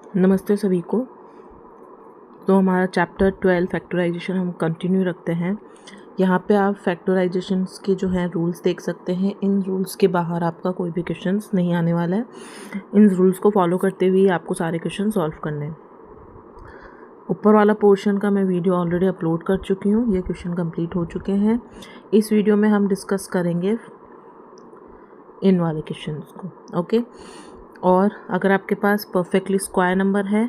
नमस्ते सभी को। तो हमारा चैप्टर 12 फैक्टराइजेशन हम कंटिन्यू रखते हैं। यहाँ पे आप फैक्टराइजेशंस के जो हैं रूल्स देख सकते हैं। इन रूल्स के बाहर आपका कोई भी क्वेश्चंस नहीं आने वाला है। इन रूल्स को फॉलो करते हुए आपको सारे क्वेश्चन सॉल्व करने हैं। ऊपर वाला पोर्शन का मैं वीडियो ऑलरेडी अपलोड कर चुकी हूँ। ये क्वेश्चन कंप्लीट हो चुके हैं। इस वीडियो में हम डिस्कस करेंगे इन वाले क्वेश्चंस को। ओके, और अगर आपके पास परफेक्टली स्क्वायर नंबर है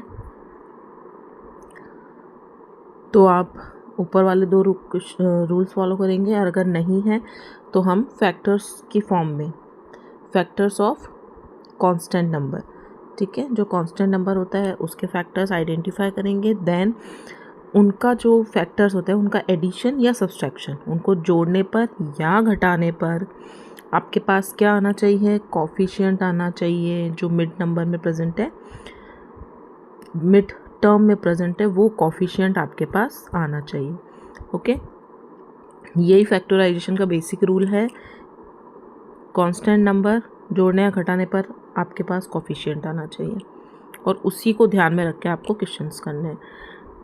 तो आप ऊपर वाले दो रूल्स फॉलो करेंगे, और अगर नहीं है तो हम फैक्टर्स की फॉर्म में फैक्टर्स ऑफ कांस्टेंट नंबर, ठीक है, जो कांस्टेंट नंबर होता है उसके फैक्टर्स आइडेंटिफाई करेंगे। देन उनका जो फैक्टर्स होता है उनका एडिशन या सब्सट्रैक्शन, उनको जोड़ने पर या घटाने पर आपके पास क्या आना चाहिए, कोफिशिएंट आना चाहिए। जो मिड नंबर में प्रेजेंट है, मिड टर्म में प्रेजेंट है, वो कोफिशिएंट आपके पास आना चाहिए। ओके, यही फैक्टराइजेशन का बेसिक रूल है। कांस्टेंट नंबर जोड़ने या घटाने पर आपके पास कोफिशिएंट आना चाहिए, और उसी को ध्यान में रख के आपको क्वेश्चंस करने हैं।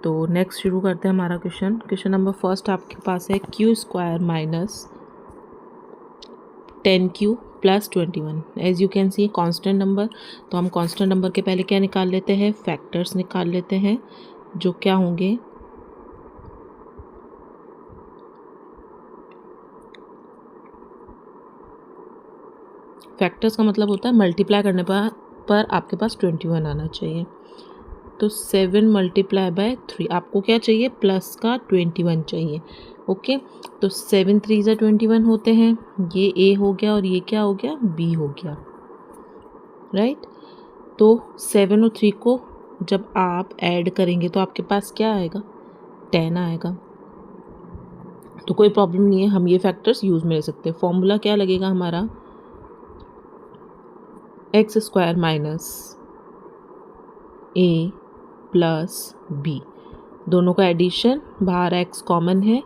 तो नेक्स्ट शुरू करते हैं हमारा क्वेश्चन नंबर फर्स्ट आपके पास है Q square minus 10q plus 21। As you can see constant number, तो हम कांस्टेंट नंबर के पहले क्या निकाल लेते हैं, फैक्टर्स निकाल लेते हैं, जो क्या होंगे, फैक्टर्स का मतलब होता है मल्टीप्लाई करने पर आपके पास 21 आना चाहिए। तो 7 मल्टीप्लाई बाय 3, आपको क्या चाहिए, प्लस का 21 चाहिए। ओके, तो 7 3 ज़ा 21 होते हैं, ये ए हो गया और ये क्या हो गया, बी हो गया, राइट। तो 7 और 3 को जब आप ऐड करेंगे तो आपके पास क्या आएगा, 10 आएगा। तो कोई प्रॉब्लम नहीं है, हम ये फैक्टर्स यूज़ में ले सकते हैं। फॉर्मूला क्या लगेगा हमारा, x square minus A plus B, दोनों का एडिशन, बाहर एक्स कॉमन है,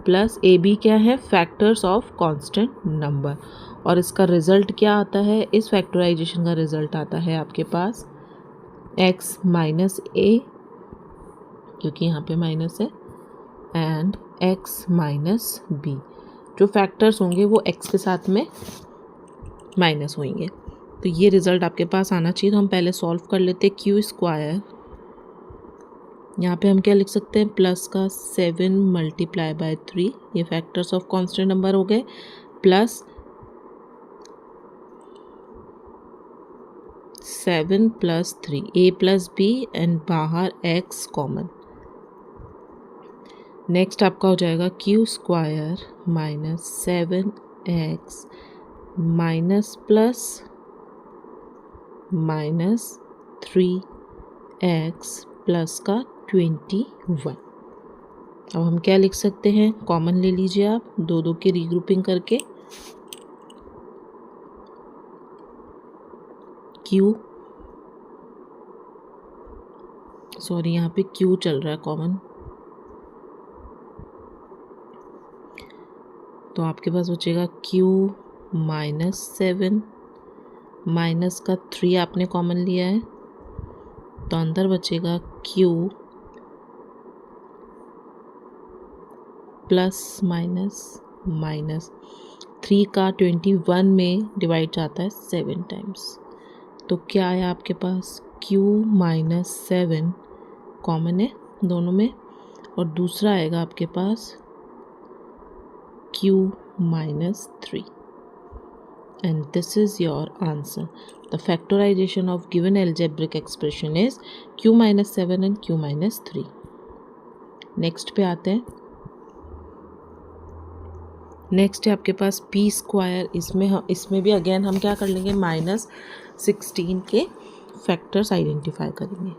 प्लस ए बी क्या है, फैक्टर्स ऑफ कांस्टेंट नंबर। और इसका रिजल्ट क्या आता है, इस फैक्टराइजेशन का रिजल्ट आता है आपके पास एक्स माइनस ए, क्योंकि यहाँ पे माइनस है, एंड एक्स माइनस बी। जो फैक्टर्स होंगे वो एक्स के साथ में माइनस होंगे। तो ये रिज़ल्ट आपके पास आना चाहिए। तो हम पहले सॉल्व कर लेते हैं। क्यू स्क्वायर, यहाँ पे हम क्या लिख सकते हैं, प्लस का 7 मल्टीप्लाई बाय 3, ये फैक्टर्स ऑफ कांस्टेंट नंबर हो गए, plus 7 plus 3, A plus B, and बाहर एक्स कॉमन। नेक्स्ट आपका हो जाएगा Q square minus 7x minus plus minus 3x plus का 21। अब हम क्या लिख सकते हैं, कॉमन ले लीजिए आप, दो दो की रीग्रुपिंग करके, क्यू, सॉरी यहाँ पे क्यू चल रहा है कॉमन, तो आपके पास बचेगा क्यू माइनस 7, माइनस का 3 आपने कॉमन लिया है, तो अंदर बचेगा क्यू प्लस माइनस माइनस 3 का 21 में डिवाइड जाता है 7 टाइम्स। तो क्या आया आपके पास, q माइनस 7 कॉमन है दोनों में, और दूसरा आएगा आपके पास q minus 3, and this is your answer. The factorization of given algebraic expression is q minus 7 and q minus 3। Next पे आते हैं। नेक्स्ट है आपके पास पी स्क्वायर, इसमें भी अगेन हम क्या कर लेंगे, माइनस 16 के फैक्टर्स आइडेंटिफाई करेंगे।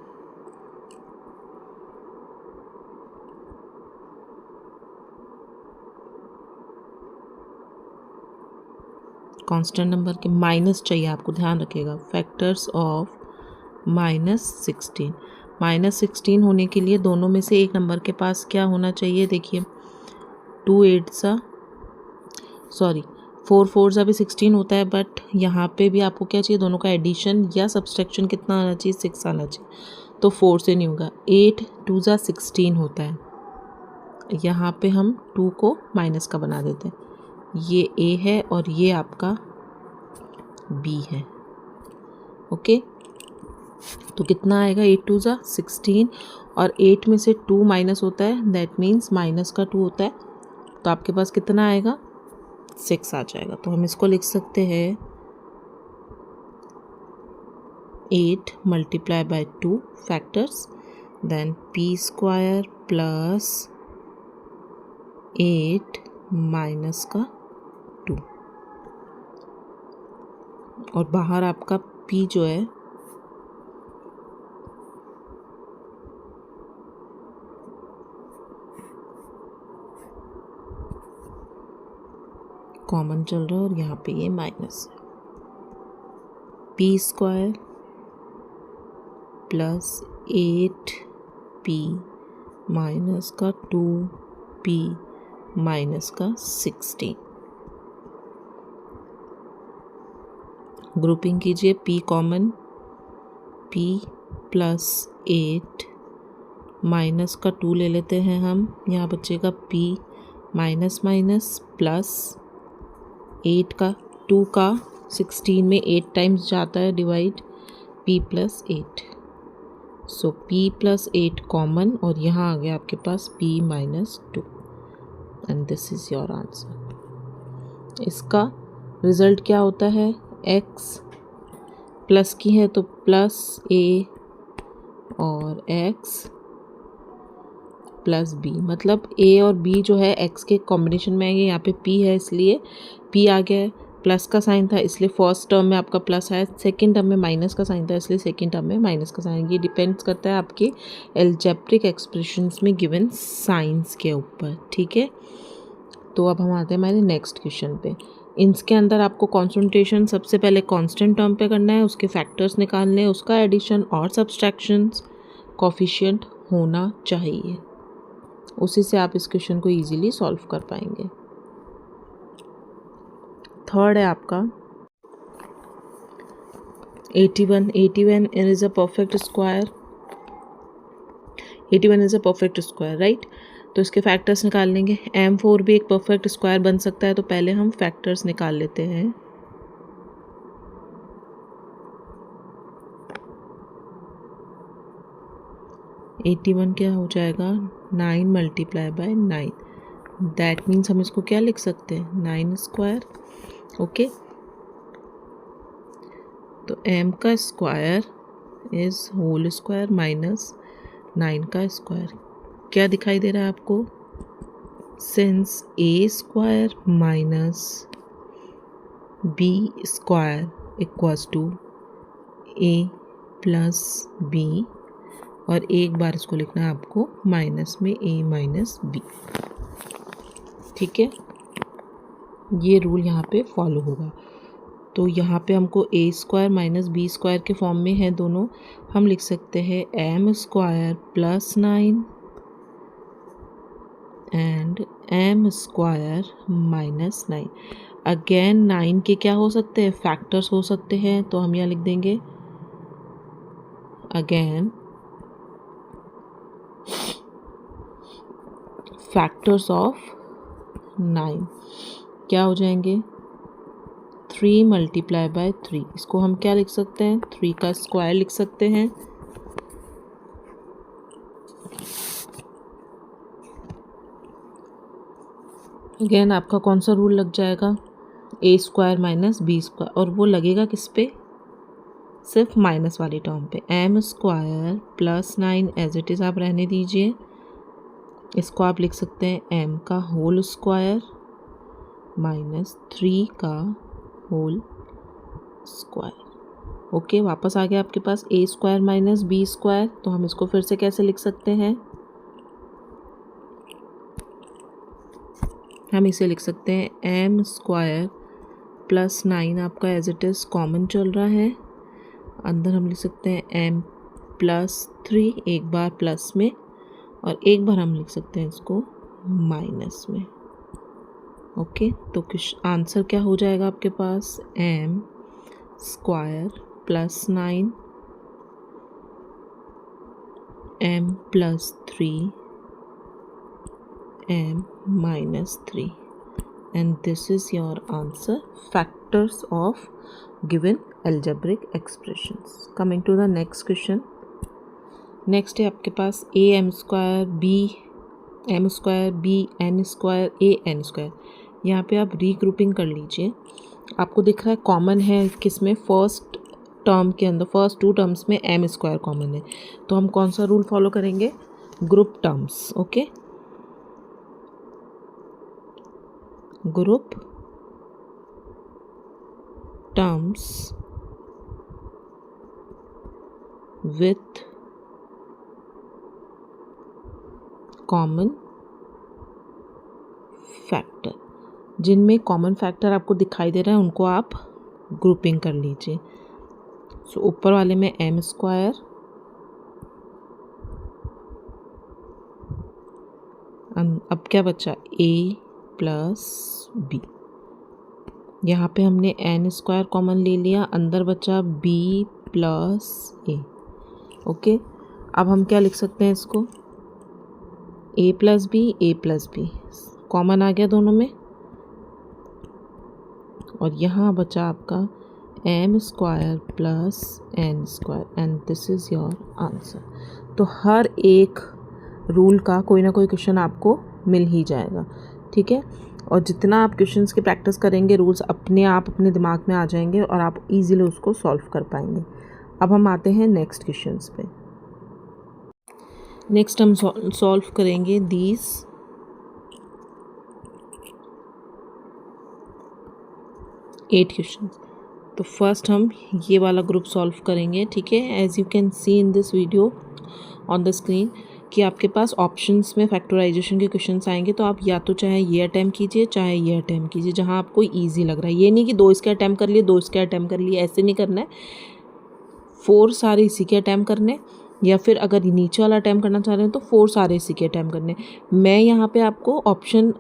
कांस्टेंट नंबर के माइनस चाहिए आपको, ध्यान रखिएगा, फैक्टर्स ऑफ -16। -16 होने के लिए दोनों में से एक नंबर के पास क्या होना चाहिए, देखिए 2 8 सा, सॉरी 4 4 भी 16 होता है, बट यहाँ पे भी आपको क्या चाहिए, दोनों का एडिशन या सब्सट्रैक्शन कितना आना चाहिए, 6 आना चाहिए। तो 4 से नहीं होगा। 8 2 16 होता है। यहाँ पे हम 2 को माइनस का बना देते हैं। ये A है और ये आपका B है। ओके, तो कितना आएगा, 8 2 16 और 8 में से 2 माइनस होता है, दैट मीन्स माइनस का 2 होता है। तो आपके पास कितना आएगा, 6 आ जाएगा। तो हम इसको लिख सकते हैं 8 multiply by 2 factors, then P square plus 8 minus का 2, और बाहर आपका P जो है कॉमन चल रहा है और यहाँ पे ये माइनस है। P square plus 8P minus का 2P माइनस का 16। ग्रुपिंग कीजिए, P common, P plus 8 minus का 2 ले लेते हैं हम, यहाँ बचेगा P माइनस माइनस प्लस 8 का 2 का 16 में 8 टाइम्स जाता है डिवाइड, P प्लस 8। सो P प्लस 8 कॉमन और यहाँ आ गया आपके पास P minus 2 and this is your answer. इसका रिज़ल्ट क्या होता है, x प्लस की है तो प्लस a और x प्लस b, मतलब a और b जो है x के कॉम्बिनेशन में आएंगे। यहाँ पे p है इसलिए p आ गया है, प्लस का साइन था इसलिए फर्स्ट टर्म में आपका प्लस आया, सेकंड टर्म में माइनस का साइन था इसलिए सेकंड टर्म में माइनस का साइन। ये डिपेंड्स करता है आपके एल्जेब्रिक एक्सप्रेशंस में गिवन साइंस के ऊपर, ठीक है। तो अब हम आते हैं हमारे नेक्स्ट क्वेश्चन पे। इसके अंदर आपको कॉन्सेंट्रेशन सबसे पहले कांस्टेंट टर्म पे करना है, उसके फैक्टर्स निकालने हैं, उसका एडिशन और सब्सट्रैक्शंस कोफिशिएंट होना चाहिए, उसी से आप इस क्वेश्चन को इजीली सॉल्व कर पाएंगे। थर्ड है आपका 81 is a perfect square, 81 is a perfect square, right. तो इसके फैक्टर्स निकाल लेंगे। M4 भी एक परफेक्ट स्क्वायर बन सकता है, तो पहले हम फैक्टर्स निकाल लेते हैं। M81 क्या हो जाएगा, 9 मल्टीप्लाई बाय 9, दैट मीन्स हम इसको क्या लिख सकते हैं, 9 स्क्वायर। ओके, तो M का square is whole square minus 9 का स्क्वायर। क्या दिखाई दे रहा है आपको, since A square minus B square equals to A plus B, और एक बार इसको लिखना है आपको माइनस में A माइनस B, ठीक है। ये रूल यहाँ पे फॉलो होगा। तो यहाँ पे हमको A square minus B square के फॉर्म में है दोनों, हम लिख सकते हैं M square plus 9 and M square minus 9। Again 9 के क्या हो सकते हैं, फैक्टर्स हो सकते हैं, तो हम यहाँ लिख देंगे अगेन फैक्टर्स ऑफ 9 क्या हो जाएंगे, 3 मल्टीप्लाई बाय 3। इसको हम क्या लिख सकते हैं, 3 का स्क्वायर लिख सकते हैं। अगेन आपका कौन सा रूल लग जाएगा, A square minus B square, और वो लगेगा किस पे, सिर्फ माइनस वाली टर्म पे। M square plus 9 as it is आप रहने दीजिए, इसको आप लिख सकते हैं M का होल स्क्वायर माइनस 3 का होल स्क्वायर। ओके, वापस आ गया आपके पास A square minus B square, तो हम इसको फिर से कैसे लिख सकते हैं, हम इसे लिख सकते हैं M स्क्वायर प्लस 9 आपका एज इट इज़ कॉमन चल रहा है, अंदर हम लिख सकते हैं M प्लस 3, एक बार प्लस में और एक बार हम लिख सकते हैं इसको माइनस में। ओके, तो आंसर क्या हो जाएगा आपके पास, m square plus 9 m plus 3 m minus 3, and this is your answer, factors of given algebraic expressions. Coming to the next question. Next है आपके पास a m square b m square b n square a n square. यहाँ पे आप regrouping कर लीजिए। आपको दिख रहा है कॉमन है किसमें, फर्स्ट टर्म के अंदर, फर्स्ट 2 टर्म्स में m स्क्वायर कॉमन है, तो हम कौन सा रूल फॉलो करेंगे, group terms. Okay, group terms with common factor. जिनमें कॉमन फैक्टर आपको दिखाई दे रहा है उनको आप ग्रुपिंग कर लीजिए। सो ऊपर वाले में m स्क्वायर, अब क्या बचा, a प्लस b। यहाँ पे हमने n स्क्वायर कॉमन ले लिया, अंदर बचा b प्लस a। ओके, अब हम क्या लिख सकते हैं इसको, a प्लस b कॉमन आ गया दोनों में, और यहाँ बचा आपका m square plus n square, and this is your answer. तो हर एक रूल का कोई ना कोई क्वेश्चन आपको मिल ही जाएगा, ठीक है। और जितना आप क्वेश्चंस की प्रैक्टिस करेंगे, रूल्स अपने आप अपने दिमाग में आ जाएंगे और आप इजीली उसको सॉल्व कर पाएंगे। अब हम आते हैं नेक्स्ट क्वेश्चंस पे। नेक्स्ट हम सॉल्व करेंगे दीज 8 क्वेश्चंस। तो फर्स्ट हम ये वाला ग्रुप सॉल्व करेंगे, ठीक है। As you can see in this video on the screen कि आपके पास ऑप्शंस में फैक्टराइजेशन के क्वेश्चंस आएंगे, तो आप या तो चाहे ये अटैम्प्ट कीजिए चाहे ये अटैम्प्ट कीजिए, जहां आपको इजी लग रहा है। ये नहीं कि 2 इसके अटैम्प्ट कर लिए 2 इसके अटैम्प्ट कर लिए, ऐसे नहीं करना है। 4 सारे इसी के अटैम्प्ट करने, या फिर अगर नीचे वाला अटैम्प्ट करना चाह रहे हैं तो 4 सारे इसी के अटैम्प्ट करने। मैं यहाँ पे आपको ऑप्शन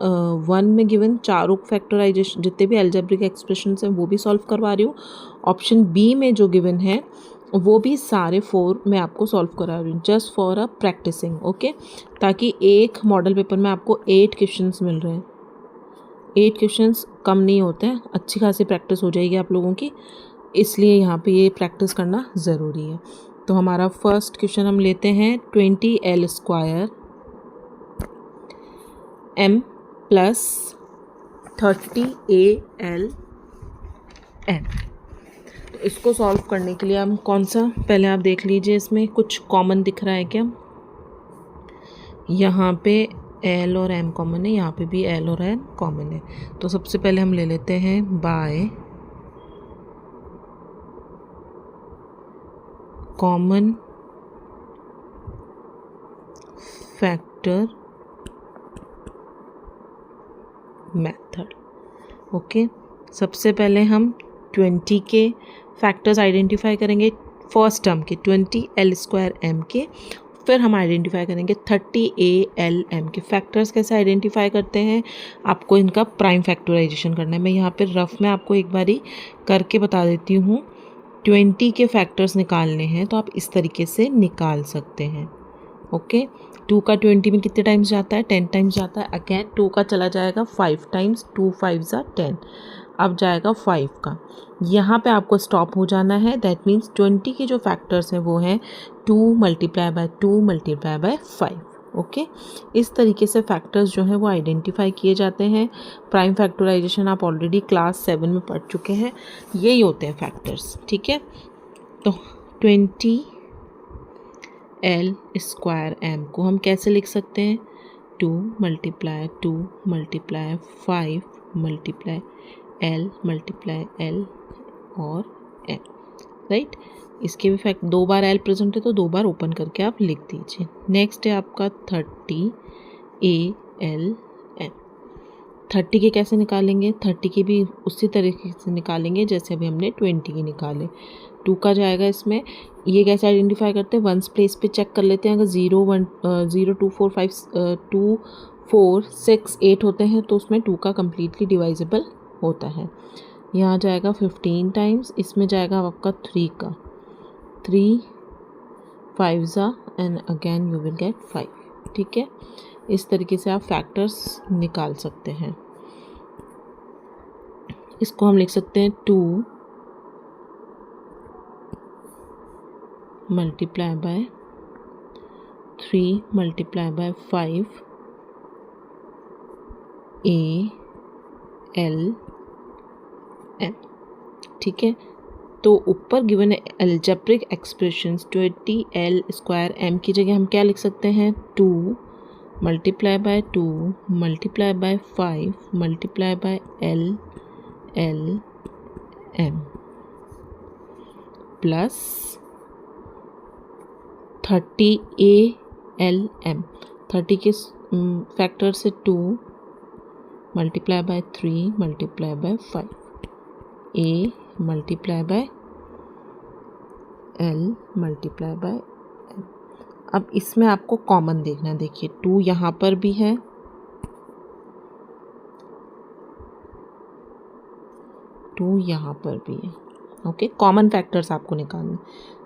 1 में गिवन चारों फैक्टराइजेशन जितने भी अलजेब्रिक एक्सप्रेशंस हैं वो भी सॉल्व करवा रही हूँ। ऑप्शन बी में जो गिवन है वो भी सारे 4 मैं आपको सॉल्व करा रही हूँ, just for a practicing. Okay, ताकि एक मॉडल पेपर में आपको 8 क्वेश्चंस मिल रहे हैं। 8 क्वेश्चंस कम नहीं होते हैं, अच्छी खासी प्रैक्टिस हो जाएगी आप लोगों की, इसलिए यहाँ पे ये प्रैक्टिस करना ज़रूरी है। तो हमारा फर्स्ट क्वेश्चन हम लेते हैं 20l square m plus 30al n। तो इसको सॉल्व करने के लिए हम कौन सा, पहले आप देख लीजिए इसमें कुछ कॉमन दिख रहा है क्या। यहाँ पे l और m कॉमन है, यहाँ पे भी l और n कॉमन है। तो सबसे पहले हम ले लेते हैं by common factor method. Okay, सबसे पहले हम 20 के फैक्टर्स आइडेंटिफाई करेंगे, फर्स्ट टर्म के 20l स्क्वायर m के, फिर हम आइडेंटिफाई करेंगे 30al m के। फैक्टर्स कैसे आइडेंटिफाई करते हैं, आपको इनका प्राइम फैक्टराइजेशन करना है। मैं यहाँ पे रफ में आपको एक बारी करके बता देती हूँ। 20 के फैक्टर्स निकालने हैं तो आप इस तरीके से निकाल सकते हैं। ओके, 2 का 20 में कितने टाइम्स जाता है, 10 टाइम्स जाता है। अगेन 2 का चला जाएगा 5 टाइम्स, 2 5 10। अब जाएगा 5 का, यहाँ पे आपको स्टॉप हो जाना है। दैट मीन्स 20 के जो फैक्टर्स हैं वो हैं 2 multiply by 2 multiply by 5। Okay, इस तरीके से फैक्टर्स जो हैं वो आइडेंटिफाई किए जाते हैं। प्राइम फैक्टराइजेशन आप ऑलरेडी क्लास 7 में पढ़ चुके हैं, यही होते हैं फैक्टर्स, ठीक है। तो 20l स्क्वायर m को हम कैसे लिख सकते हैं, 2 multiply 2 multiply 5 multiply l multiply l और m, राइट। इसके भी फैक्ट 2 बार l प्रेजेंट है तो 2 बार ओपन करके आप लिख दीजिए। नेक्स्ट है आपका 30al m। 30 के कैसे निकालेंगे, 30 के भी उसी तरीके से निकालेंगे जैसे अभी हमने 20 के निकाले। 2 का जाएगा इसमें, ये कैसे आइडेंटिफाई करते हैं, वंस प्लेस पे चेक कर लेते हैं। अगर 0 1 0 2 4 5 2 4, 6, 8 होते हैं तो उसमें 2 का कम्प्लीटली डिवाइजेबल होता है। यहाँ जाएगा 15 टाइम्स, इसमें जाएगा आपका 3 का, 3 5 and again you will get 5। ठीक है, इस तरीके से आप फैक्टर्स निकाल सकते हैं। इसको हम लिख सकते हैं 2 multiply bye 3 multiply by 5 ALM। ठीक है, तो ऊपर given algebraic expressions 20L square M की जगह हम क्या लिख सकते हैं, 2 multiply by 2 multiply by 5 multiply bye LM plus 30 ALM। 30 के फैक्टर से 2 multiply bye 3 multiply by 5 A multiply bye L multiply by M। अब इसमें आपको कॉमन देखना है। देखिए 2 यहाँ पर भी है, 2 यहाँ पर भी है। ओके, कॉमन फैक्टर्स आपको निकालना।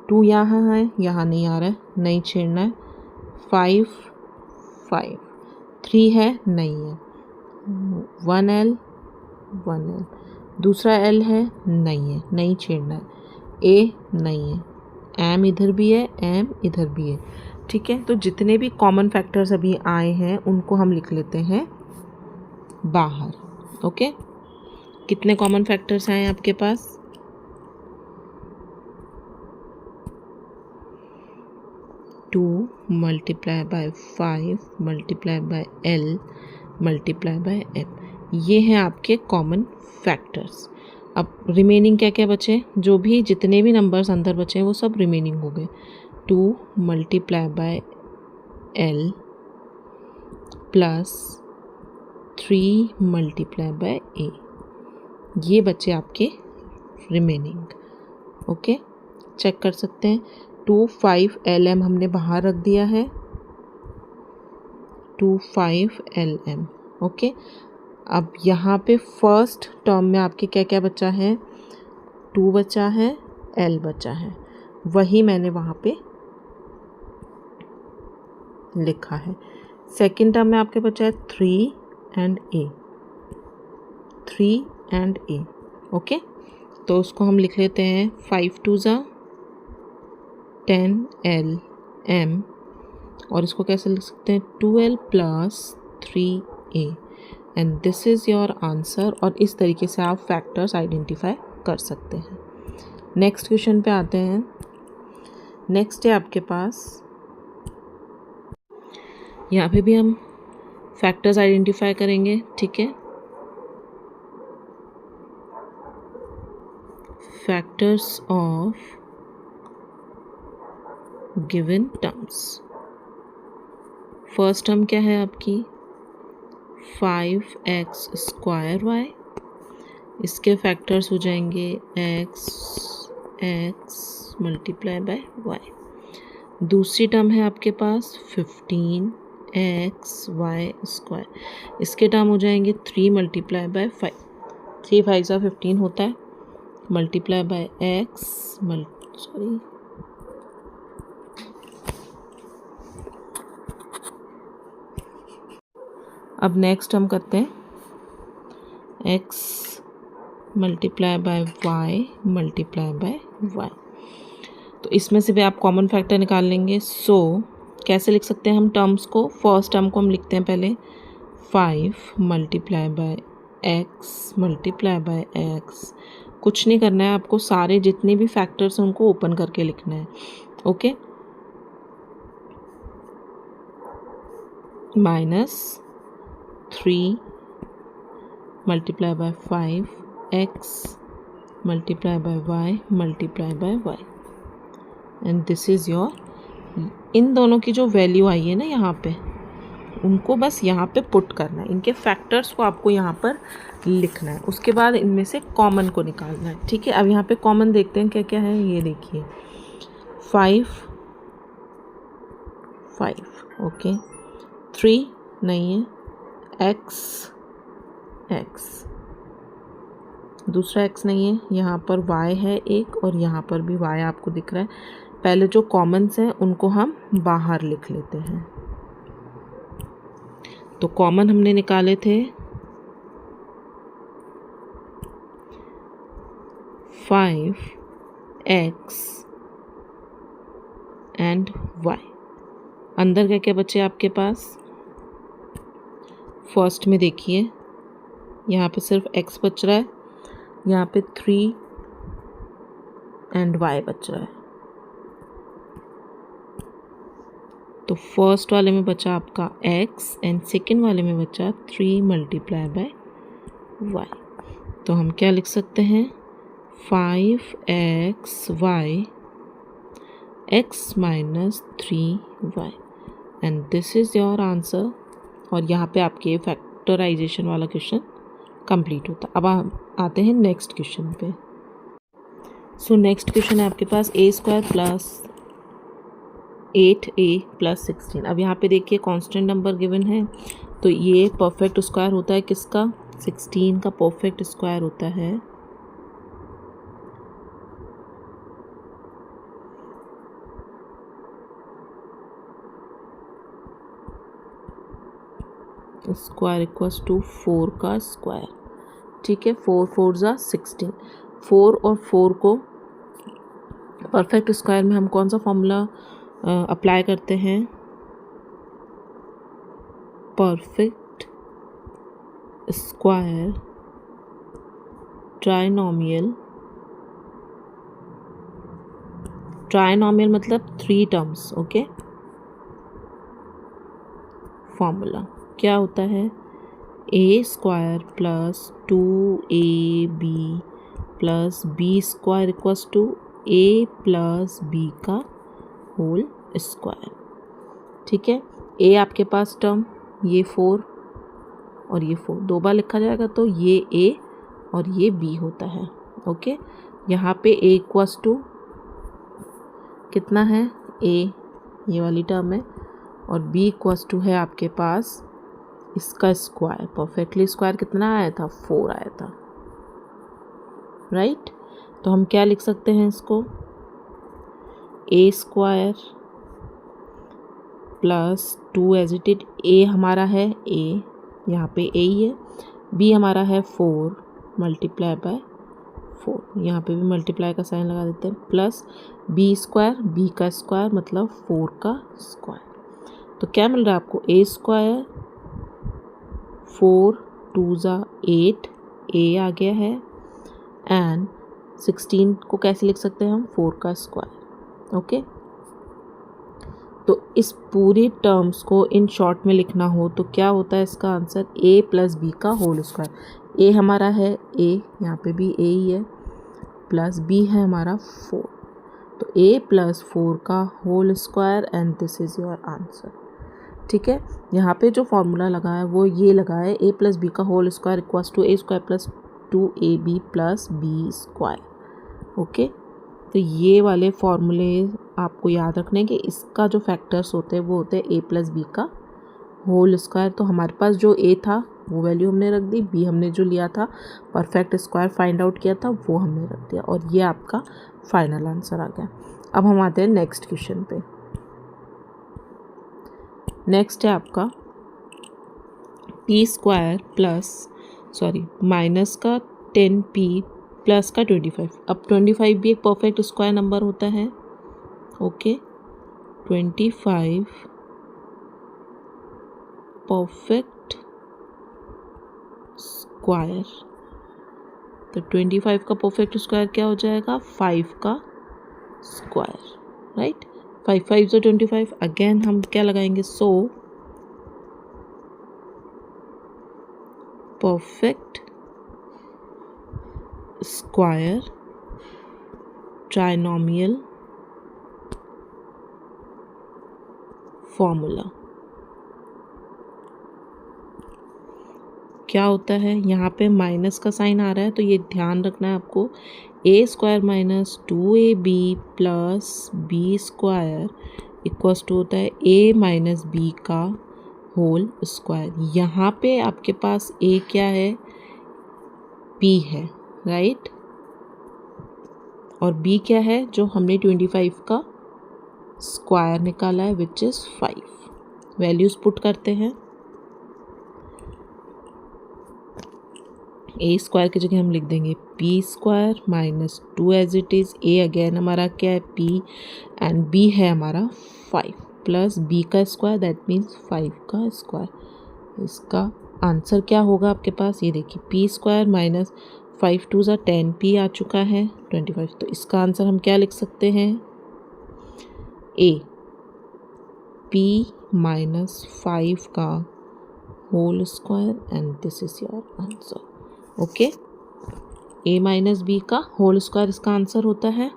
2 यहाँ है, यहाँ नहीं आ रहा है, नहीं छेड़ना है। 5 5 3 है, नहीं है। 1L 1L, दूसरा L है, नहीं है, नहीं छेड़ना है। A नहीं है, M इधर भी है, M इधर भी है। ठीक है, तो जितने भी कॉमन फैक्टर्स अभी आए हैं उनको हम लिख लेते हैं बाहर। ओके, कितने कॉमन फैक्टर्स आए आपके पास, 2 multiply by 5 multiply bye L multiply by M। ये हैं आपके कॉमन फैक्टर्स। अब रिमेनिंग क्या क्या बचे, जो भी जितने भी नंबर्स अंदर बचे हैं वो सब रिमेनिंग हो गए। 2 multiply bye L plus 3 multiply by A, ये बचे आपके रिमेनिंग। ओके, चेक कर सकते हैं। 2 5 LM हमने बाहर रख दिया है, 2 5 LM। ओके, अब यहाँ पे फर्स्ट टर्म में आपके क्या क्या बचा है, 2 बचा है, L बचा है, वही मैंने वहाँ पे लिखा है। सेकंड टर्म में आपके बचा है 3 and A, 3 and A। Okay, तो उसको हम लिख लेते हैं 5 2 10 LM, और इसको कैसे लिख सकते हैं, 2L plus 3A, and this is your answer. और इस तरीके से आप फैक्टर्स आइडेंटिफाई कर सकते हैं। नेक्स्ट क्वेश्चन पे आते हैं। नेक्स्ट है आपके पास, यहाँ पे भी हम फैक्टर्स आइडेंटिफाई करेंगे। ठीक है, factors of given terms. First term क्या है आपकी, 5x स्क्वायर y, इसके फैक्टर्स हो जाएंगे x मल्टीप्लाई बाय y। दूसरी टर्म है आपके पास 15xy स्क्वायर, इसके टर्म हो जाएंगे 3 मल्टीप्लाई बाय 5, 3 5 15 होता है, मल्टीप्लाई बाय अब नेक्स्ट हम करते हैं x multiply by y multiply by y। तो इसमें से भी आप कॉमन फैक्टर निकाल लेंगे। सो कैसे लिख सकते हैं हम टर्म्स को, फर्स्ट टर्म को हम लिखते हैं पहले 5 multiply bye x multiply by x। कुछ नहीं करना है आपको, सारे जितने भी फैक्टर्स हैं उनको ओपन करके लिखना है। Okay, minus 3 multiply by 5x multiply by y multiply by y, and this is your, इन दोनों की जो वैल्यू आई है ना यहाँ पे, उनको बस यहाँ पे पुट करना है, इनके फैक्टर्स को आपको यहाँ पर लिखना है। उसके बाद इनमें से कॉमन को निकालना है। ठीक है, अब यहाँ पे कॉमन देखते हैं क्या क्या है। ये देखिए 5 5, ओके, 3 नहीं है, एक्स एक्स, दूसरा x नहीं है, यहाँ पर y है एक और यहाँ पर भी y आपको दिख रहा है। पहले जो कॉमन्स हैं उनको हम बाहर लिख लेते हैं। तो कॉमन हमने निकाले थे 5x एंड y। अंदर क्या क्या बचे आपके पास? फर्स्ट में देखिए यहाँ पे सिर्फ x बच रहा है, यहाँ पे 3 एंड y बच रहा है। तो फर्स्ट वाले में बचा आपका x एंड सेकेंड वाले में बचा 3 मल्टीप्लाई बाय y। तो हम क्या लिख सकते हैं? 5xy x minus 3y and this is your answer. और यहाँ पे आपके फैक्टराइजेशन वाला क्वेश्चन कंप्लीट होता। अब हम आते हैं नेक्स्ट क्वेश्चन पे। सो नेक्स्ट क्वेश्चन है आपके पास a² प्लस 8a प्लस 16। अब यहाँ पे देखिए कांस्टेंट नंबर गिवन है, तो ये परफेक्ट स्क्वायर होता है किसका? 16 का परफेक्ट स्क्वायर होता है स्क्वायर इक्वल्स टू 4 का स्क्वायर। ठीक है, 4 4 ज़ा 16। 4 और 4 को परफेक्ट स्क्वायर में हम कौन सा फॉर्मूला अप्लाई करते हैं? Perfect square trinomial. ट्राइनोमियल मतलब 3 टर्म्स। ओके, फॉर्मूला क्या होता है? a² plus 2ab plus b² equals to a plus b का होल स्क्वायर। ठीक है, a आपके पास टर्म ये 4 और ये 4 दो बार लिखा जाएगा, तो ये a और ये b होता है। ओके, यहाँ पे a इक्वल्स टू कितना है? a ये वाली टर्म है, और b इक्वल्स टू है आपके पास इसका स्क्वायर। परफेक्टली स्क्वायर कितना आया था? 4 आया था, राइट। तो हम क्या लिख सकते हैं इसको? a² plus 2 as it is. a हमारा है a, यहाँ पे a ही है। b हमारा है 4 मल्टीप्लाई बाय 4, यहाँ पे भी मल्टीप्लाई का साइन लगा देते हैं, प्लस b² b का स्क्वायर मतलब 4 का स्क्वायर। तो क्या मिल रहा है आपको? a², 4 2 ज़ा 8, a आ गया है, एंड 16 को कैसे लिख सकते हैं हम? 4 का स्क्वायर। ओके, तो इस पूरी टर्म्स को इन शॉर्ट में लिखना हो तो क्या होता है इसका आंसर? a प्लस b का होल स्क्वायर। a हमारा है a, यहाँ पे भी a ही है, प्लस b है हमारा 4, तो a प्लस 4 का whole square and this is your answer. ठीक है, यहाँ पे जो फॉर्मूला लगा है वो ये लगा है a प्लस बी का whole square equals to a² plus 2ab plus b²। Okay, तो ये वाले फॉर्मूले आपको याद रखने के इसका जो फैक्टर्स होते हैं वो होते हैं a प्लस बी का होल स्क्वायर। तो हमारे पास जो a था वो वैल्यू हमने रख दी, b हमने जो लिया था परफेक्ट स्क्वायर फाइंड आउट किया था वो हमने रख दिया, और ये आपका फाइनल आंसर आ गया। अब हम आते हैं नेक्स्ट क्वेश्चन पे। नेक्स्ट है आपका p² माइनस का 10p प्लस का 25। अब 25 भी एक परफेक्ट स्क्वायर नंबर होता है। ओके, 25 परफेक्ट स्क्वायर, तो 25 का परफेक्ट स्क्वायर क्या हो जाएगा? 5 का स्क्वायर, राइट। 5 5 ज़ा 25। अगेन हम क्या लगाएंगे? So perfect square trinomial formula क्या होता है? यहाँ पे माइनस का साइन आ रहा है, तो ये ध्यान रखना है आपको। a² minus 2ab plus b² equals to होता है a माइनस b का होल स्क्वायर। यहाँ पे आपके पास a क्या है, p है, राइट, और b क्या है जो हमने 25 का स्क्वायर निकाला है विच इज़ 5। वैल्यूज़ पुट करते हैं। ए स्क्वायर की जगह हम लिख देंगे P square minus 2 as it is. A again हमारा क्या है, पी, एंड बी है हमारा 5 प्लस बी का स्क्वायर दैट मीन्स 5 का स्क्वायर। इसका आंसर क्या होगा आपके पास, ये देखिए पी स्क्वायर माइनस 5 2 ज़ा 10, पी आ चुका है 25। तो इसका आंसर हम क्या लिख सकते हैं, ए पी माइनस 5 का whole square and this is your answer. Okay, A minus B का होल स्क्वायर इसका आंसर होता है।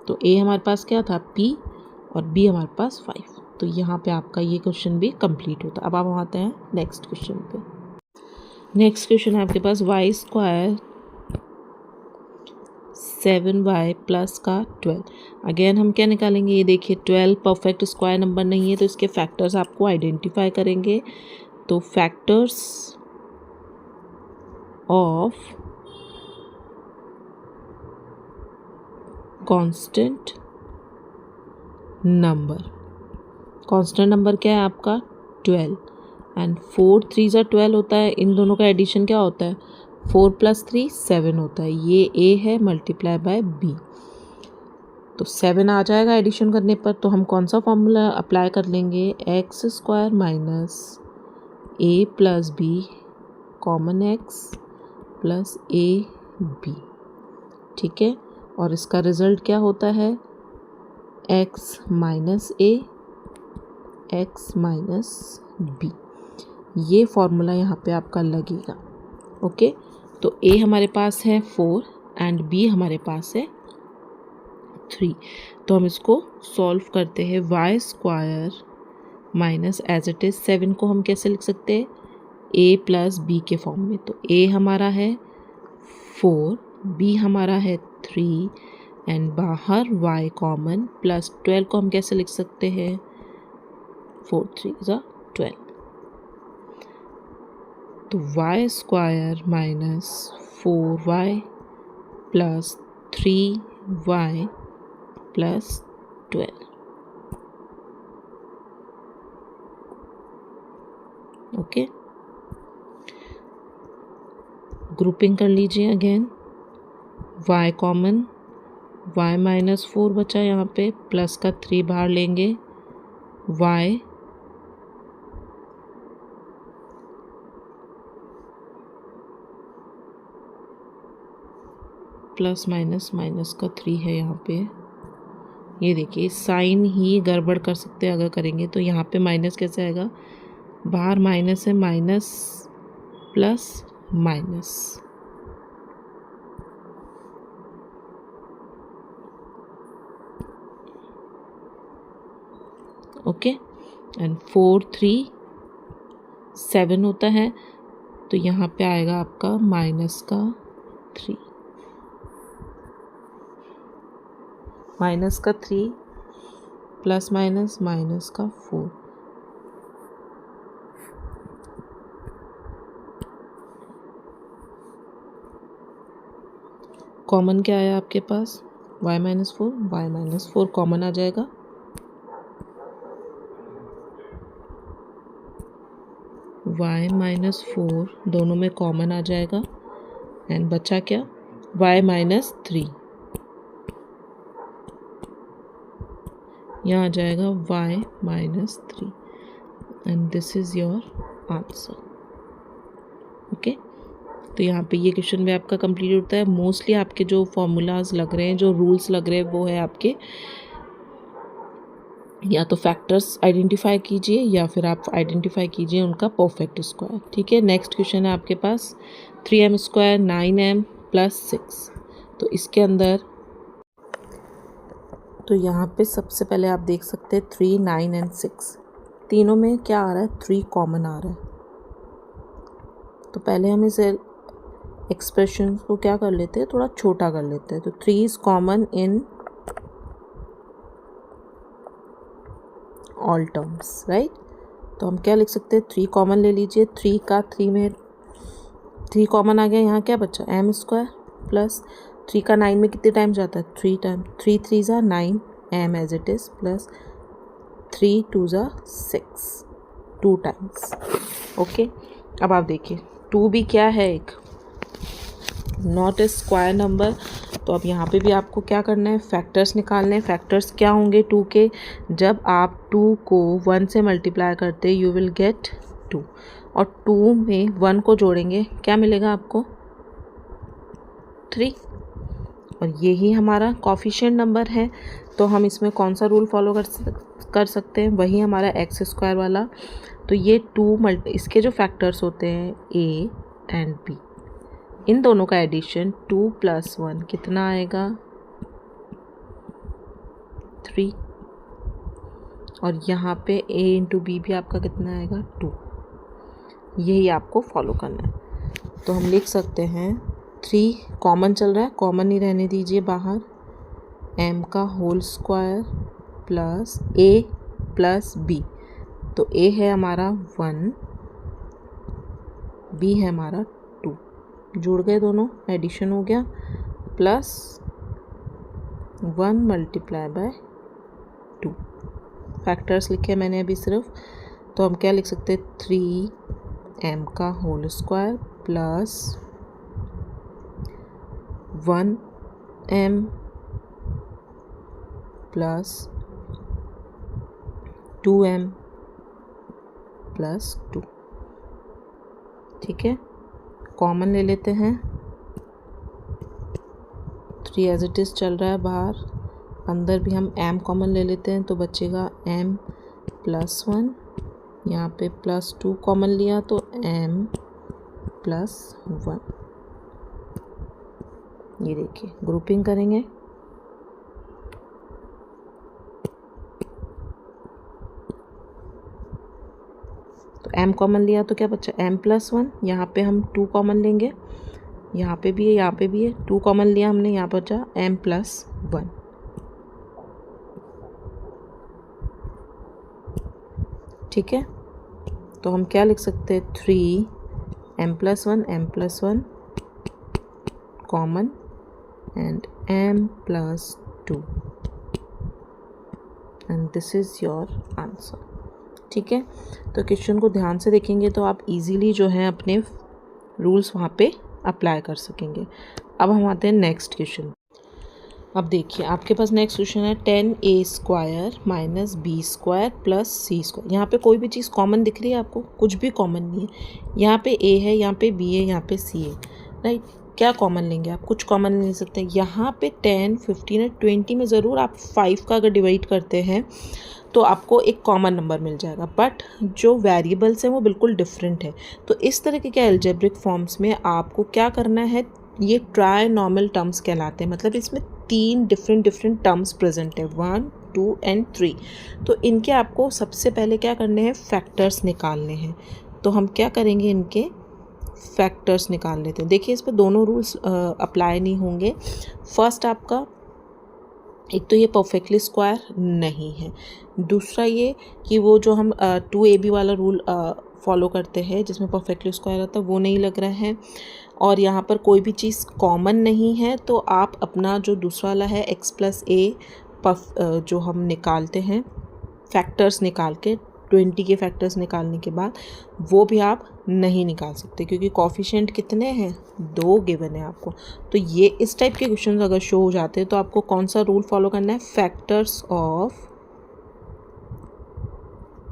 तो ए हमारे पास क्या था, पी, और बी हमारे पास 5। तो यहाँ पे आपका ये क्वेश्चन भी कंप्लीट होता है। अब आप आते हैं नेक्स्ट क्वेश्चन पे। नेक्स्ट क्वेश्चन है आपके पास वाई स्क्वायर 7y प्लस का 12। अगेन हम क्या निकालेंगे, ये देखिए 12 परफेक्ट स्क्वायर नंबर नहीं है तो इसके फैक्टर्स आपको आइडेंटिफाई करेंगे। तो factors of constant number, constant number क्या है आपका 12, एंड 4 3 ज़ा 12 होता है। इन दोनों का एडिशन क्या होता है, 4 प्लस 3 7 होता है। ये ए है मल्टीप्लाई बाय बी, तो 7 आ जाएगा एडिशन करने पर। तो हम कौन सा फॉर्मूला अप्लाई कर लेंगे, X square minus A plus B common X plus A B, ठीक है। और इसका रिजल्ट क्या होता है, X minus A X minus B. ये फॉर्मूला यहाँ पे आपका लगेगा। ओके, तो ए हमारे पास है 4 एंड बी हमारे पास है 3। तो हम इसको सॉल्व करते हैं। Y square minus as it is 7 को हम कैसे लिख सकते हैं, ए प्लस बी के फॉर्म में। तो ए हमारा है 4, बी हमारा है 3 एंड बाहर y कॉमन प्लस 12 को हम कैसे लिख सकते हैं, 4 3 ज़ा 12। तो y square minus 4y plus 3y plus 12। Okay, grouping कर लीजिए again. y common, y minus 4 बचा यहाँ पे, प्लस का 3 बाहर लेंगे, y प्लस माइनस माइनस का 3 है यहाँ पे। ये देखिए साइन ही गड़बड़ कर सकते हैं अगर करेंगे तो। यहाँ पे माइनस कैसे आएगा, बाहर माइनस है, minus plus minus. Okay, and 4 3 7 होता है। तो यहाँ पे आएगा आपका माइनस का 3, माइनस का 3 प्लस माइनस माइनस का 4। कॉमन क्या आया आपके पास, y minus 4, y minus 4 common आ जाएगा। y माइनस 4 दोनों में कॉमन आ जाएगा एंड बचा क्या, y माइनस 3, यहाँ आ जाएगा y minus 3 and this is your answer. Okay, तो यहाँ पे ये क्वेश्चन भी आपका कंप्लीट होता है। मोस्टली आपके जो फॉर्मूलाज लग रहे हैं, जो रूल्स लग रहे हैं, वो है आपके या तो फैक्टर्स आइडेंटिफाई कीजिए या फिर आप आइडेंटिफाई कीजिए उनका परफेक्ट स्क्वायर। ठीक है, नेक्स्ट क्वेश्चन है आपके पास 3m स्क्वायर 9m प्लस 6। तो इसके अंदर तो यहाँ पे सबसे पहले आप देख सकते हैं 3 9 एंड 6 तीनों में क्या आ रहा है, 3 कॉमन आ रहा है। तो पहले हम इसे एक्सप्रेशन को क्या कर लेते हैं, थोड़ा छोटा कर लेते हैं। तो 3 is common in all terms, right. तो हम क्या लिख सकते हैं, 3 कॉमन ले लीजिए, 3 का 3 में 3 कॉमन आ गया, यहाँ क्या बचा एम स्क्वायर प्लस 3 का 9 में कितने टाइम जाता है 3 टाइम, 3 3 ज़ा 9 M as it is plus 3 2 ज़ा 6 2 टाइम्स। ओके, अब आप देखिए 2 भी क्या है, एक नॉट ए स्क्वायर नंबर। तो अब यहाँ पे भी आपको क्या करना है, फैक्टर्स निकालने हैं। फैक्टर्स क्या होंगे 2 के, जब आप 2 को 1 से मल्टीप्लाई करते यू विल गेट 2, और 2 में 1 को जोड़ेंगे क्या मिलेगा आपको 3, और यही हमारा कॉफिशिएंट नंबर है। तो हम इसमें कौन सा रूल फॉलो कर सकते हैं, वही हमारा एक्स स्क्वायर वाला। तो ये 2 इसके जो फैक्टर्स होते हैं ए एंड बी, इन दोनों का एडिशन 2 + 1 कितना आएगा 3, और यहाँ पे a इंटू बी भी आपका कितना आएगा 2। यही आपको फॉलो करना है। तो हम लिख सकते हैं 3 कॉमन चल रहा है, कॉमन ही रहने दीजिए बाहर, m का whole square plus a plus b। तो a है हमारा 1, b है हमारा 2, जुड़ गए दोनों, एडिशन हो गया, प्लस 1 × 2। फैक्टर्स लिखे मैंने अभी सिर्फ। तो हम क्या लिख सकते हैं 3m का whole square plus 1m plus 2m plus 2। ठीक है, कॉमन ले लेते हैं, 3 एज इट इज़ चल रहा है बाहर, अंदर भी हम m कॉमन ले लेते हैं, तो बचेगा m प्लस 1, यहाँ पे प्लस 2 कॉमन लिया तो m प्लस 1। ये देखिए ग्रुपिंग करेंगे, तो m कॉमन लिया तो क्या बचा m प्लस 1, यहाँ पे हम 2 कॉमन लेंगे, यहाँ पे भी है यहाँ पे भी है, 2 कॉमन लिया हमने, यहाँ पर बचा m प्लस 1। ठीक है, तो हम क्या लिख सकते हैं 3m plus 1 common and m plus 2, and this is your answer. ठीक है, तो क्वेश्चन को ध्यान से देखेंगे तो आप इजीली जो है अपने रूल्स वहाँ पे अप्लाई कर सकेंगे। अब हम आते हैं नेक्स्ट क्वेश्चन। अब देखिए आपके पास नेक्स्ट क्वेश्चन है 10a² minus b² plus c²। यहाँ पे कोई भी चीज़ कॉमन दिख रही है आपको, कुछ भी कॉमन नहीं है। यहाँ पे a है, यहाँ पे b है, यहाँ पे c है, राइट। क्या कॉमन लेंगे आप, कुछ कॉमन नहीं ले सकते। यहाँ पे 10, 15 और 20 में ज़रूर आप 5 का अगर डिवाइड करते हैं तो आपको एक कॉमन नंबर मिल जाएगा, बट जो वेरिएबल्स हैं वो बिल्कुल डिफरेंट है। तो इस तरीके के अलजेब्रिक फॉर्म्स में आपको क्या करना है, ये ट्रायनॉर्मल टर्म्स कहलाते हैं, मतलब इसमें 3 डिफरेंट टर्म्स प्रेजेंट है, 1, 2 एंड 3। तो इनके आपको सबसे पहले क्या करने हैं, फैक्टर्स निकालने हैं। तो हम क्या करेंगे, इनके फैक्टर्स निकाल लेते हैं। देखिए इस पर दोनों रूल्स अप्लाई नहीं होंगे। फर्स्ट आपका एक तो ये परफेक्टली स्क्वायर नहीं है, दूसरा ये कि वो जो हम 2ab वाला रूल फॉलो करते हैं जिसमें परफेक्टली स्क्वायर आता है वो नहीं लग रहा है, और यहाँ पर कोई भी चीज़ कॉमन नहीं है। तो आप अपना जो दूसरा वाला है x प्लस a जो हम निकालते हैं फैक्टर्स निकाल के, 20 के फैक्टर्स निकालने के बाद वो भी आप नहीं निकाल सकते क्योंकि कॉफिशिएंट कितने हैं, 2 गिवन है आपको। तो ये इस टाइप के क्वेश्चन अगर शो हो जाते हैं तो आपको कौन सा रूल फॉलो करना है, फैक्टर्स ऑफ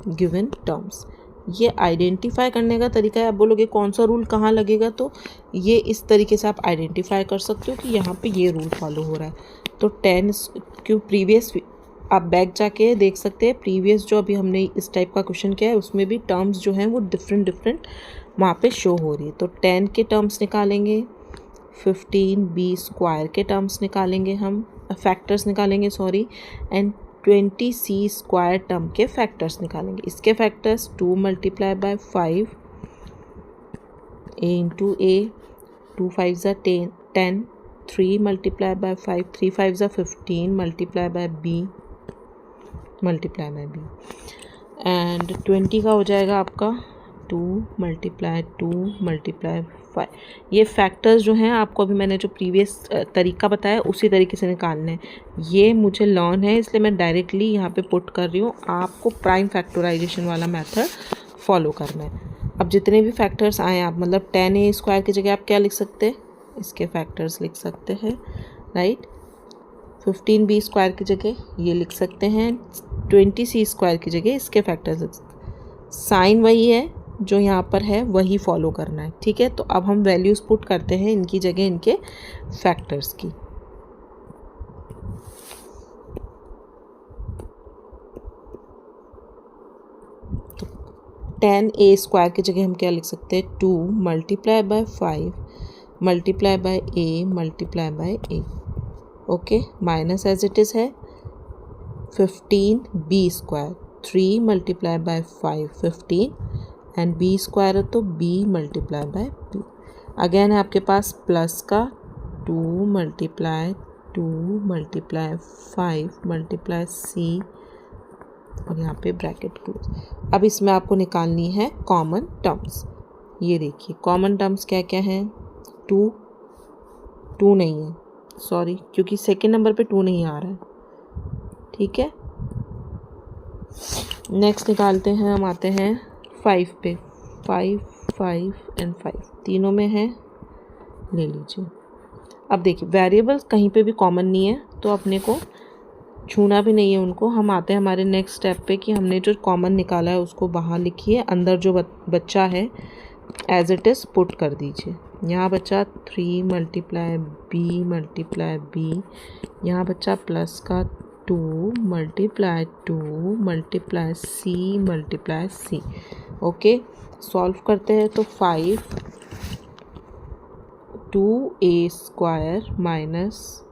गिवन टर्म्स। ये आइडेंटिफाई करने का तरीका है। आप बोलोगे कौन सा रूल कहाँ लगेगा, तो ये इस तरीके से आप आइडेंटिफाई कर सकते हो कि यहाँ पे ये रूल फॉलो हो रहा है। तो 10 क्यों प्रीवियस आप बैक जाके देख सकते हैं, प्रीवियस जो अभी हमने इस टाइप का क्वेश्चन किया है उसमें भी टर्म्स जो हैं वो डिफरेंट वहाँ पे शो हो रही है। तो 10 के टर्म्स निकालेंगे, 15b² के टर्म्स निकालेंगे, हम फैक्टर्स निकालेंगे सॉरी, एंड 20c² टर्म के फैक्टर्स निकालेंगे। इसके फैक्टर्स 2 × 5 a इंटू a, 2 5 ज़ा 10, 3 × 5, 3 5 ज़ा 15 × b × b। एंड 20 का हो जाएगा आपका 2 मल्टीप्लाई 2 मल्टीप्लाई 5। ये फैक्टर्स जो हैं आपको अभी मैंने जो प्रीवियस तरीका बताया उसी तरीके से निकालने हैं। ये मुझे लर्न है इसलिए मैं डायरेक्टली यहाँ पे पुट कर रही हूँ। आपको प्राइम फैक्टराइजेशन वाला मेथड फॉलो करना है। अब जितने भी फैक्टर्स आए आप मतलब 10a² की जगह आप क्या लिख सकते हैं, इसके फैक्टर्स लिख सकते हैं, राइट। 15b² की जगह ये लिख सकते हैं, 20c² की जगह इसके फैक्टर्स लिख सकते हैं। साइन वही है जो यहाँ पर है, वही फॉलो करना है, ठीक है। तो अब हम वैल्यूज़ पुट करते हैं इनकी जगह इनके फैक्टर्स की। तो 10a² की जगह हम क्या लिख सकते हैं, 2 multiply by 5 multiply by a multiply by a, okay. Minus as it is है 15b², 3 multiply by 5 15 and b² है तो b multiply by b। Again है आपके पास प्लस का 2 मल्टीप्लाई 2 मल्टीप्लाई 5 मल्टीप्लाई c और यहाँ पे ब्रैकेट क्लोज। अब इसमें आपको निकालनी है कॉमन टर्म्स। ये देखिए कॉमन टर्म्स क्या क्या हैं, 2 नहीं है, सॉरी, क्योंकि सेकेंड नंबर पे 2 नहीं आ रहा है, ठीक है। नेक्स्ट निकालते हैं, हम आते हैं 5 पे। 5 5 एंड 5 तीनों में है, ले लीजिए। अब देखिए वेरिएबल्स कहीं पे भी कॉमन नहीं है तो अपने को छूना भी नहीं है उनको। हम आते हैं हमारे नेक्स्ट स्टेप पे कि हमने जो कॉमन निकाला है उसको बाहर लिखिए, अंदर जो बच्चा है एज इट इज़ पुट कर दीजिए। यहाँ बच्चा 3 मल्टीप्लाई b मल्टीप्लाई b, यहाँ बच्चा प्लस का 2 multiply 2 multiply c multiply c, okay. Solve करते हैं तो 5 2a² माइनस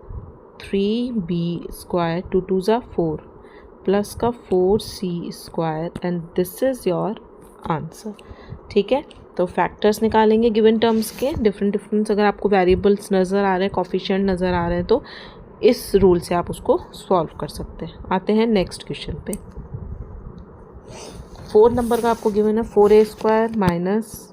3b² 2 2 ज़ा 4 प्लस का 4c² and this is your answer, ठीक है। तो फैक्टर्स निकालेंगे गिवन टर्म्स के, डिफरेंट अगर आपको वेरिएबल्स नज़र आ रहे हैं, कोफिशिएंट नज़र आ रहे हैं तो इस रूल से आप उसको सॉल्व कर सकते हैं। आते हैं नेक्स्ट क्वेश्चन पे। 4 नंबर का आपको गिवन है 4a²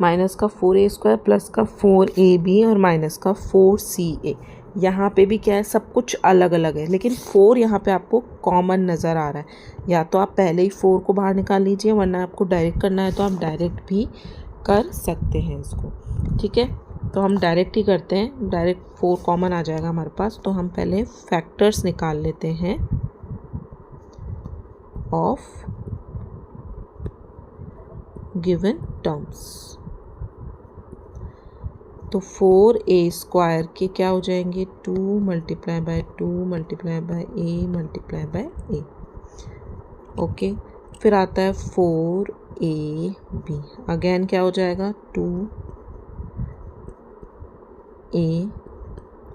माइनस का 4a² प्लस का 4ab और माइनस का 4ca। यहाँ पे भी क्या है, सब कुछ अलग अलग है लेकिन 4 यहाँ पे आपको कॉमन नज़र आ रहा है। या तो आप पहले ही 4 को बाहर निकाल लीजिए, वरना आपको डायरेक्ट करना है तो आप डायरेक्ट भी कर सकते हैं इसको, ठीक है। तो हम डायरेक्ट ही करते हैं, डायरेक्ट 4 कॉमन आ जाएगा हमारे पास। तो हम पहले फैक्टर्स निकाल लेते हैं ऑफ गिवन टर्म्स। तो 4a² के क्या हो जाएंगे, 2 multiply by 2 multiply by a multiply by a, okay. फिर आता है 4ab, अगेन क्या हो जाएगा 2a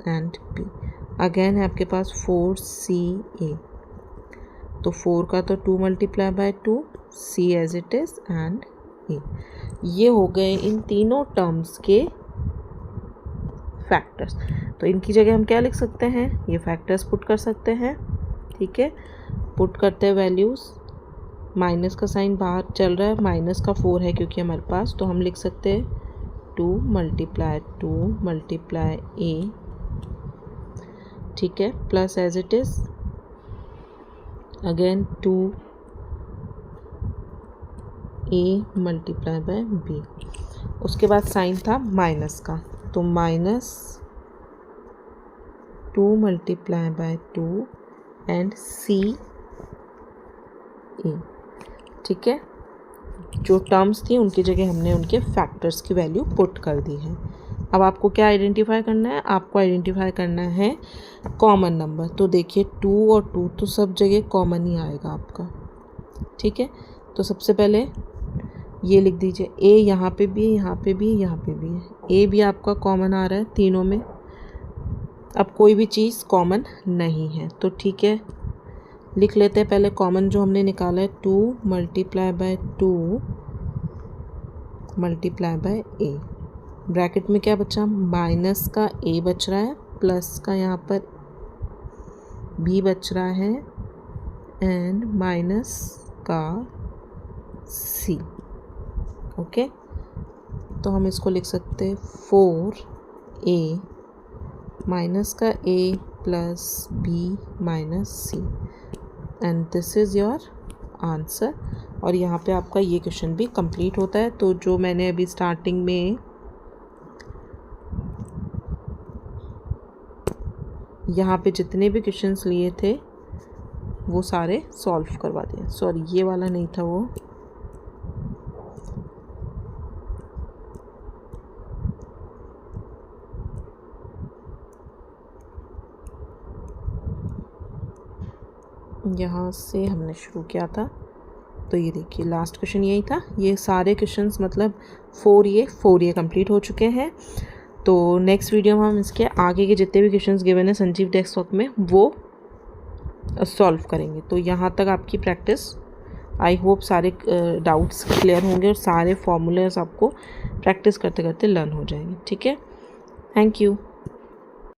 एंड b। अगेन है आपके पास 4ca, तो 4 का तो 2 multiply by 2 c as it is and a। ये हो गए इन तीनों टर्म्स के फैक्टर्स। तो इनकी जगह हम क्या लिख सकते हैं, ये फैक्टर्स पुट कर सकते हैं, ठीक है। पुट करते हैं वैल्यूज़, माइनस का साइन बाहर चल रहा है, माइनस का 4 है क्योंकि हमारे पास, तो हम लिख सकते हैं 2 मल्टीप्लाई 2 मल्टीप्लाई a, ठीक है, plus as it is again 2a multiply by b। उसके बाद साइन था माइनस का, तो minus 2 multiply by 2 and c a, ठीक है। जो टर्म्स थी उनकी जगह हमने उनके फैक्टर्स की वैल्यू पुट कर दी है। अब आपको क्या आइडेंटिफाई करना है, आपको आइडेंटिफाई करना है कॉमन नंबर। तो देखिए 2 और 2 तो सब जगह कॉमन ही आएगा आपका, ठीक है। तो सबसे पहले ये लिख दीजिए, a यहाँ पे भी है, यहाँ पे भी है, यहाँ पे भी है, a भी आपका कॉमन आ रहा है तीनों में। अब कोई भी चीज़ कॉमन नहीं है तो ठीक है, लिख लेते हैं पहले कॉमन जो हमने निकाला है 2 multiply by 2 multiply by a। Bracket में क्या बचा, माइनस का a बच रहा है, प्लस का यहाँ पर b बच रहा है एन माइनस का सी। ओके, तो हम इसको लिख सकते हैं 4a माइनस का a plus b minus C, and this is your answer. और यहाँ पे आपका ये क्वेश्चन भी कंप्लीट होता है। तो जो मैंने अभी स्टार्टिंग में यहाँ पे जितने भी क्वेश्चंस लिए थे वो सारे सॉल्व करवा दिए। सॉरी, ये वाला नहीं था वो, यहाँ से हमने शुरू किया था। तो ये देखिए लास्ट क्वेश्चन यही था। ये सारे क्वेश्चंस मतलब 4 ये कंप्लीट हो चुके हैं। तो नेक्स्ट वीडियो में हम इसके आगे के जितने भी क्वेश्चंस गिवन है संजीव डेस्कटॉप में वो सॉल्व करेंगे। तो यहाँ तक आपकी प्रैक्टिस, आई होप सारे डाउट्स क्लियर होंगे और सारे फॉर्मूलेस आपको प्रैक्टिस करते करते लर्न हो जाएंगे। ठीक है, थैंक यू।